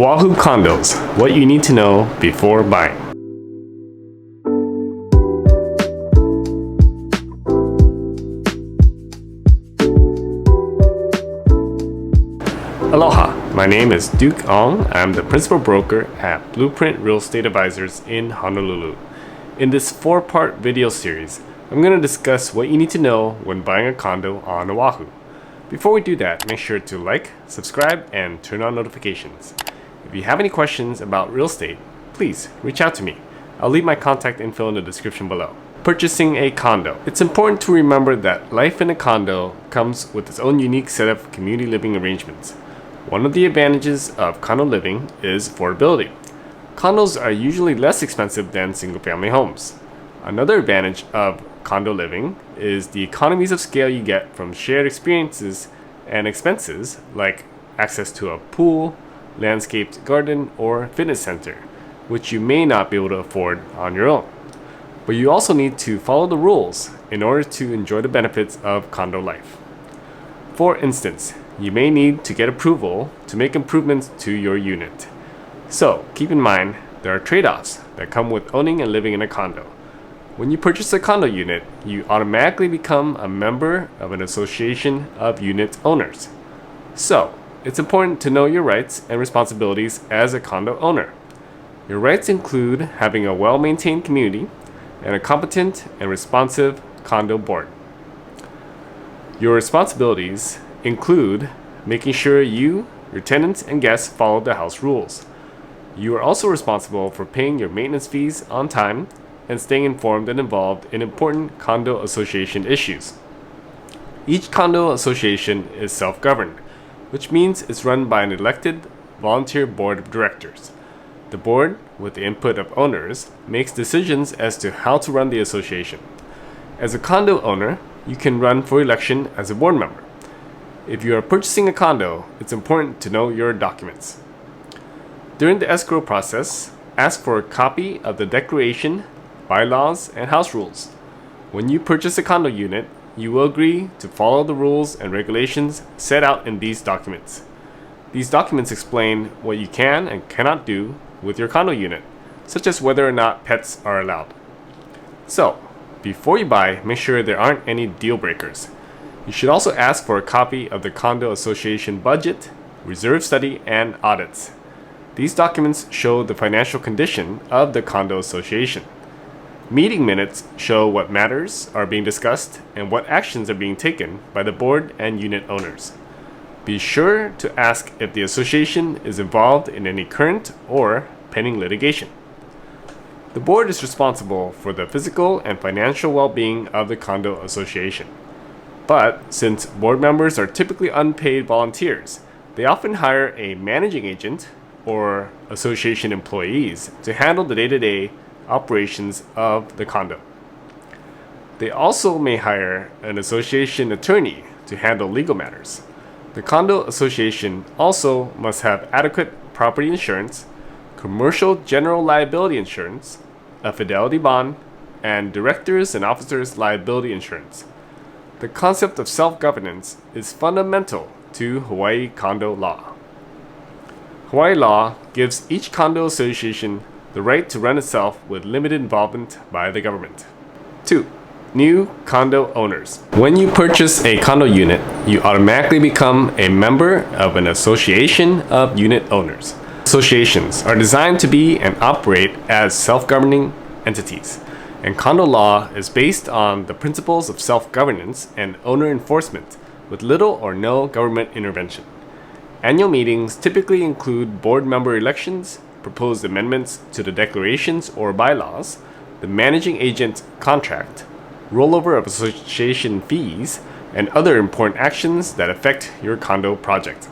Oahu Condos, what you need to know before buying. Aloha, my name is Duke Ong. I'm the principal broker at Blueprint Real Estate Advisors in Honolulu. In this 4-part video series, I'm going to discuss what you need to know when buying a condo on Oahu. Before we do that, make sure to like, subscribe, and turn on notifications. If you have any questions about real estate, please reach out to me. I'll leave my contact info in the description below. Purchasing a condo. It's important to remember that life in a condo comes with its own unique set of community living arrangements. One of the advantages of condo living is affordability. Condos are usually less expensive than single-family homes. Another advantage of condo living is the economies of scale you get from shared experiences and expenses like access to a pool, landscaped garden, or fitness center, which you may not be able to afford on your own. But you also need to follow the rules in order to enjoy the benefits of condo life. For instance, you may need to get approval to make improvements to your unit. So keep in mind, there are trade-offs that come with owning and living in a condo. When you purchase a condo unit, you automatically become a member of an association of unit owners. So, it's important to know your rights and responsibilities as a condo owner. Your rights include having a well-maintained community and a competent and responsive condo board. Your responsibilities include making sure you, your tenants, and guests follow the house rules. You are also responsible for paying your maintenance fees on time and staying informed and involved in important condo association issues. Each condo association is self-governed, which means it's run by an elected, volunteer board of directors. The board, with the input of owners, makes decisions as to how to run the association. As a condo owner, you can run for election as a board member. If you are purchasing a condo, it's important to know your documents. During the escrow process, ask for a copy of the declaration, bylaws, and house rules. When you purchase a condo unit, you will agree to follow the rules and regulations set out in these documents. These documents explain what you can and cannot do with your condo unit, such as whether or not pets are allowed. So, before you buy, make sure there aren't any deal breakers. You should also ask for a copy of the condo association budget, reserve study, and audits. These documents show the financial condition of the condo association. Meeting minutes show what matters are being discussed and what actions are being taken by the board and unit owners. Be sure to ask if the association is involved in any current or pending litigation. The board is responsible for the physical and financial well-being of the condo association. But since board members are typically unpaid volunteers, they often hire a managing agent or association employees to handle the day-to-day operations of the condo. They also may hire an association attorney to handle legal matters. The condo association also must have adequate property insurance, commercial general liability insurance, a fidelity bond, and directors and officers liability insurance. The concept of self-governance is fundamental to Hawaii condo law. Hawaii law gives each condo association the right to run itself with limited involvement by the government. 2. New condo owners. When you purchase a condo unit, you automatically become a member of an association of unit owners. Associations are designed to be and operate as self-governing entities, and condo law is based on the principles of self-governance and owner enforcement with little or no government intervention. Annual meetings typically include board member elections, proposed amendments to the declarations or bylaws, the managing agent contract, rollover of association fees, and other important actions that affect your condo project.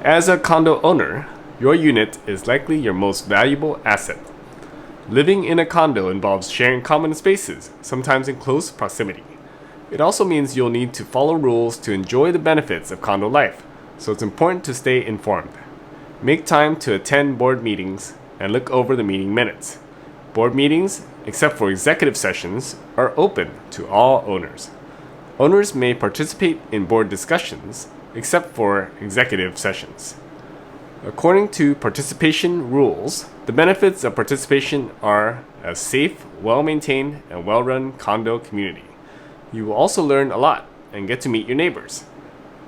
As a condo owner, your unit is likely your most valuable asset. Living in a condo involves sharing common spaces, sometimes in close proximity. It also means you'll need to follow rules to enjoy the benefits of condo life, so it's important to stay informed. Make time to attend board meetings and look over the meeting minutes. Board meetings, except for executive sessions, are open to all owners. Owners may participate in board discussions, except for executive sessions. According to participation rules, the benefits of participation are a safe, well-maintained, and well-run condo community. You will also learn a lot and get to meet your neighbors.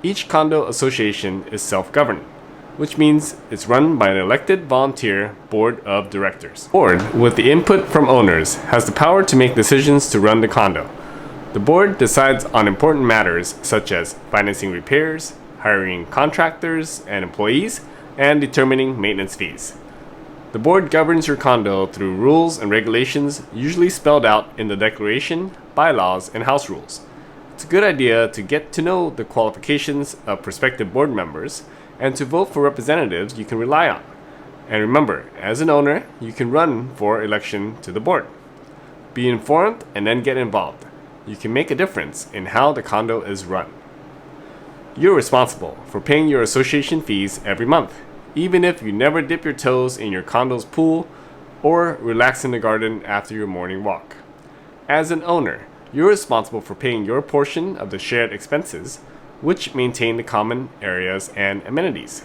Each condo association is self-governed, which means it's run by an elected volunteer board of directors. The board, with the input from owners, has the power to make decisions to run the condo. The board decides on important matters such as financing repairs, hiring contractors and employees, and determining maintenance fees. The board governs your condo through rules and regulations usually spelled out in the declaration, bylaws, and house rules. It's a good idea to get to know the qualifications of prospective board members and to vote for representatives you can rely on. And remember, as an owner, you can run for election to the board. Be informed and then get involved. You can make a difference in how the condo is run. You're responsible for paying your association fees every month, even if you never dip your toes in your condo's pool or relax in the garden after your morning walk. As an owner, you're responsible for paying your portion of the shared expenses, which maintain the common areas and amenities.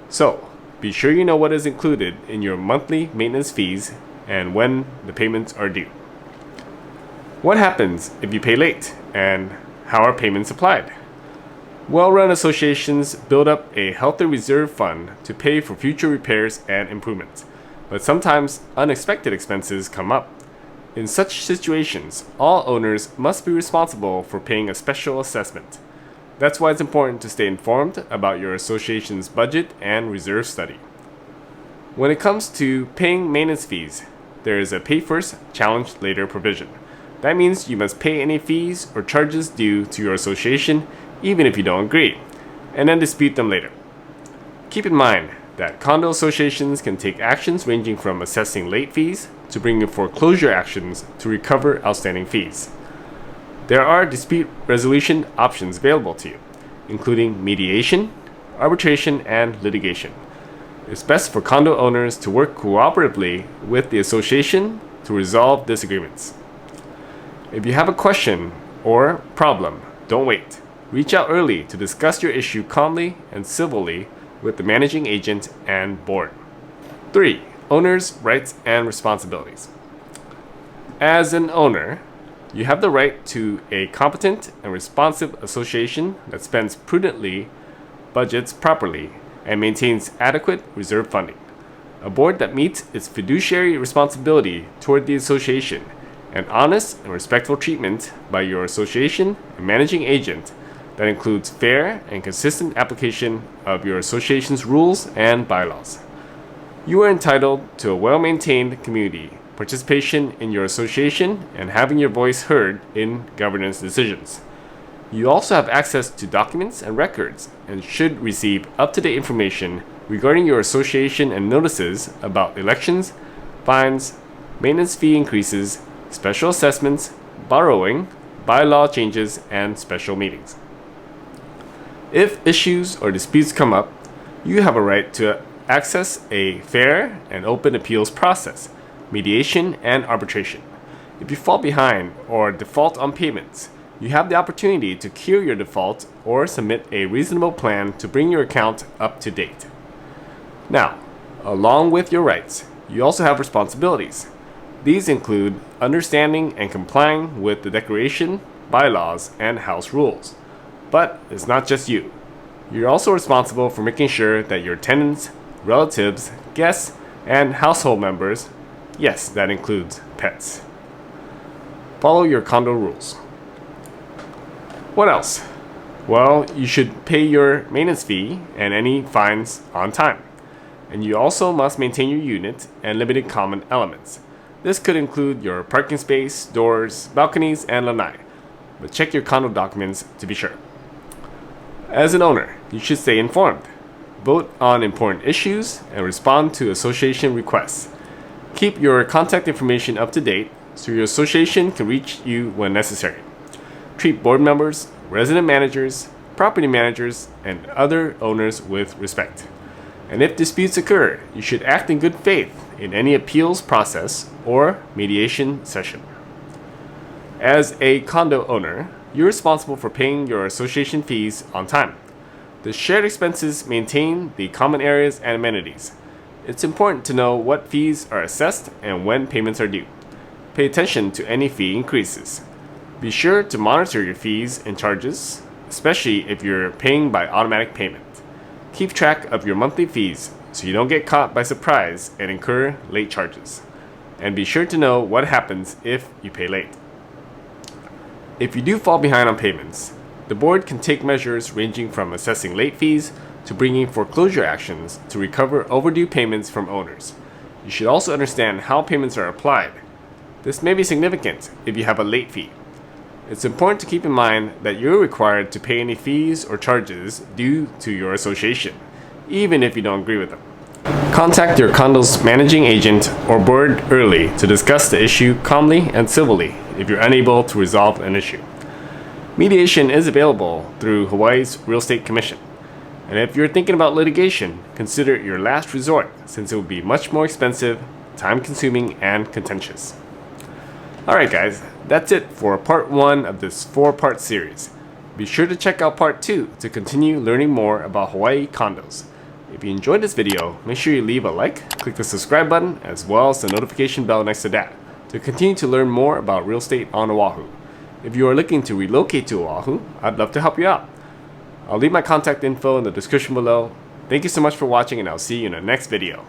So, be sure you know what is included in your monthly maintenance fees and when the payments are due. What happens if you pay late, and how are payments applied? Well-run associations build up a healthy reserve fund to pay for future repairs and improvements, but sometimes unexpected expenses come up. In such situations, all owners must be responsible for paying a special assessment. That's why it's important to stay informed about your association's budget and reserve study. When it comes to paying maintenance fees, there is a pay first, challenge later provision. That means you must pay any fees or charges due to your association even if you don't agree, and then dispute them later. Keep in mind that condo associations can take actions ranging from assessing late fees to bringing foreclosure actions to recover outstanding fees. There are dispute resolution options available to you, including mediation, arbitration, and litigation. It's best for condo owners to work cooperatively with the association to resolve disagreements. If you have a question or problem, don't wait. Reach out early to discuss your issue calmly and civilly with the managing agent and board. 3. Owners' rights and responsibilities. As an owner, you have the right to a competent and responsive association that spends prudently, budgets properly, and maintains adequate reserve funding. A board that meets its fiduciary responsibility toward the association, and honest and respectful treatment by your association and managing agent that includes fair and consistent application of your association's rules and bylaws. You are entitled to a well-maintained community, participation in your association, and having your voice heard in governance decisions. You also have access to documents and records and should receive up-to-date information regarding your association and notices about elections, fines, maintenance fee increases, special assessments, borrowing, bylaw changes, and special meetings. If issues or disputes come up, you have a right to access a fair and open appeals process, mediation, and arbitration. If you fall behind or default on payments, you have the opportunity to cure your default or submit a reasonable plan to bring your account up to date. Now, along with your rights, you also have responsibilities. These include understanding and complying with the declaration, bylaws, and house rules. But it's not just you. You're also responsible for making sure that your tenants, relatives, guests, and household members, yes, that includes pets, follow your condo rules. What else? Well, you should pay your maintenance fee and any fines on time. And you also must maintain your unit and limited common elements. This could include your parking space, doors, balconies, and lanai. But check your condo documents to be sure. As an owner, you should stay informed. Vote on important issues and respond to association requests. Keep your contact information up to date so your association can reach you when necessary. Treat board members, resident managers, property managers, and other owners with respect. And if disputes occur, you should act in good faith in any appeals process or mediation session. As a condo owner, you're responsible for paying your association fees on time. The shared expenses maintain the common areas and amenities. It's important to know what fees are assessed and when payments are due. Pay attention to any fee increases. Be sure to monitor your fees and charges, especially if you're paying by automatic payment. Keep track of your monthly fees so you don't get caught by surprise and incur late charges. And be sure to know what happens if you pay late. If you do fall behind on payments, the board can take measures ranging from assessing late fees to bringing foreclosure actions to recover overdue payments from owners. You should also understand how payments are applied. This may be significant if you have a late fee. It's important to keep in mind that you're required to pay any fees or charges due to your association, even if you don't agree with them. Contact your condo's managing agent or board early to discuss the issue calmly and civilly if you're unable to resolve an issue. Mediation is available through Hawaii's Real Estate Commission. And if you're thinking about litigation, consider it your last resort since it will be much more expensive, time-consuming, and contentious. Alright guys, that's it for part 1 of this 4-part series. Be sure to check out part 2 to continue learning more about Hawaii condos. If you enjoyed this video, make sure you leave a like, click the subscribe button, as well as the notification bell next to that to continue to learn more about real estate on Oahu. If you are looking to relocate to Oahu, I'd love to help you out. I'll leave my contact info in the description below. Thank you so much for watching, and I'll see you in the next video.